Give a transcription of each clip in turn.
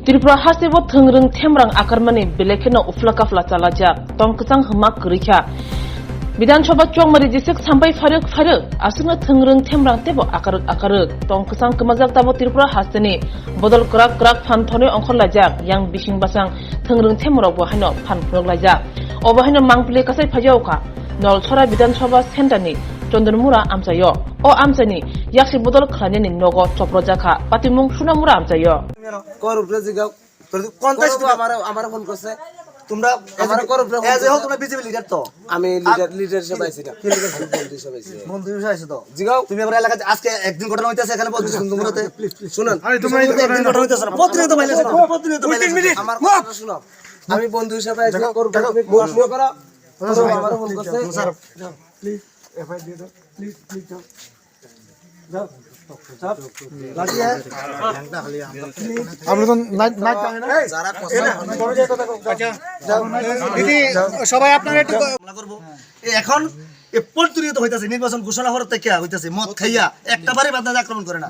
Tripura hasibo thengrung themrang akarmani belekena uflakafla chalajak tongkchang hma krikha Bidan Sabha chongmari jisik sampai farik asungna thengrung themrang tebo akaruk tongkchang kemajak tabo Tripura hasini bodol krak phanthone ongkholajak yang bising basang thengrung themrok bo haino phanphoklajak obo haino mangpli kasai phajauka Nolchora Bidan Sabha sentani Chondonmura amsayo o amsani yakshi bodol khlani nogo choprojaka patimung sunamura amsayo কর উপরে জিগাও কন্টাস আমার phone করছে তোমরা আমার কর উপরে age হোক তোমরা বিজেপি লিডার তো আমি লিডার হিসেবে আইছি না কি লিডার বন্ধু হিসেবে আইছি বন্ধু হিসেবে আইছো তো জিগাও তুমি আমার এলাকায় আজকে একদিন ঘটনা হইতাছে এখানে বলছো তোমরাতে শুনুন তোমরা একদিন ঘটনা হইতাছে না প্রতিনিয়ত বাইলে আমার কথা শুনো আমি বন্ধু হিসেবে আইছি কর উপরে শুরু করো আমার ফোন করছে স্যার প্লিজ এফআই দিয়ে দাও প্লিজ যাও সবাই আপনারা একটু এখন প্রতিনিয়ত হইতাছে নির্বাচন ঘোষণা হওয়ার থেকে হইতাছে মদ খাইয়া একটা বারে বাদ আক্রমণ করে না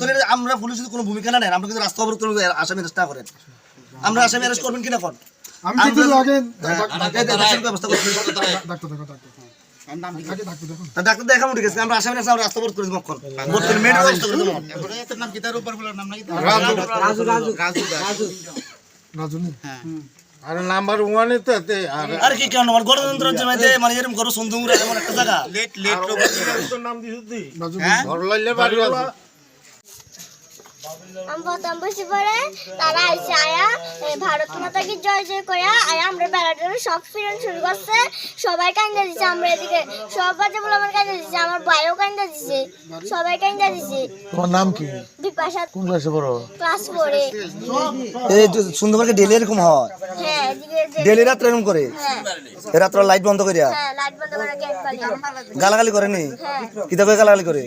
তো আমরা পুলিশ যদি কোনো ভূমিকা না নেন আমরা কিন্তু রাস্তা অবরোধ করে আসামি অ্যারেস্ট না করেন আমরা আসামি অ্যারেস্ট করবেন কিনা কোন আমি কিন্তু আগে ব্যবস্থা করব ডাক্তার দেখা মুড়ে গেছে আমরা আসামি আমরা রাস্তা অবরোধ করে দেব কোন ভোট করে মেড ব্যবস্থা করে দেব এর নাম কি তার উপর বলার নাম নাকি রাজু হ্যাঁ আর নাম্বার 1 এতে আর কি কেন আমার গণতন্ত্রের জমিতে মানে এরকম করো সন্দুমুরা এমন একটা জায়গা লেট লোকের নাম দিছুদি ঘর লাইলে বাড়ি আছে আমি প্রথম বসে পড়ে তারা আইসে আয়া ভারত মাতাকে জয় জয় করে আয়া আমরা বেড়াটার সব ফিরন শুরু করছে সবাই কান্দা দিচ্ছে আমরা এদিকে সব বাজে বলে আমার কান্দা দিচ্ছে আমার ভাইও কান্দা দিচ্ছে সবাই কান্দা দিচ্ছে তোমার নাম কি বিপাশা কোন ক্লাসে পড়ো ক্লাস 4 এ এই সুন্দরবনকে ডেলি এরকম হয় হ্যাঁ এদিকে ডেলি রাত এরকম করে হ্যাঁ রাত্র লাইট বন্ধ করিয়া হ্যাঁ লাইট বন্ধ করে গেট পালিয়ে গালাগালি করে নি হ্যাঁ কিতা করে গালাগালি করে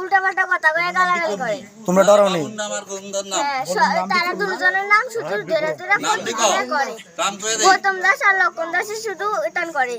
উল্টা পাল্টা কথা কয়ে গালাগালি করে তোমরা ডরাও নি হ্যাঁ তারা দুজনের নাম শুধু ধরে করে গৌতম দাস আর লক্ষণ দাস শুধু এটান করে